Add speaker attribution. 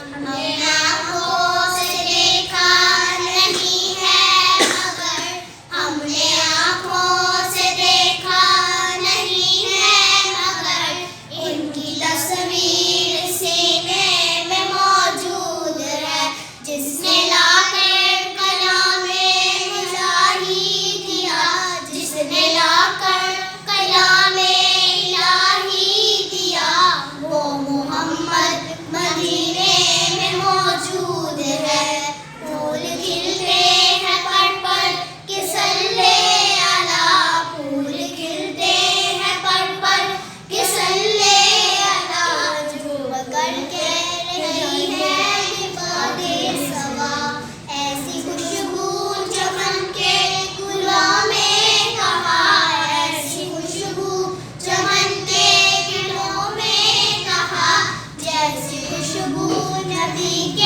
Speaker 1: हमने आँखों से देखा नहीं है मगर, हमने आँखों से देखा नहीं है मगर, इनकी तस्वीर सीने में मौजूद है। जिसने लाकर कलामे इलाही दिया, जिसने लाकर कलामे इलाही दिया, वो मोहम्मद मदीने में मौजूद है। फूल खिलते हैं पर कि सल्ले अला, फूल खिलते हैं पर कि सल्ले अला, जो करके रही है इबादे सवा, ऐसी खुशबू चमन के गुलों में कहा, ऐसी खुशबू चमन के गुलों में कहा, जैसी खुशबू नबी के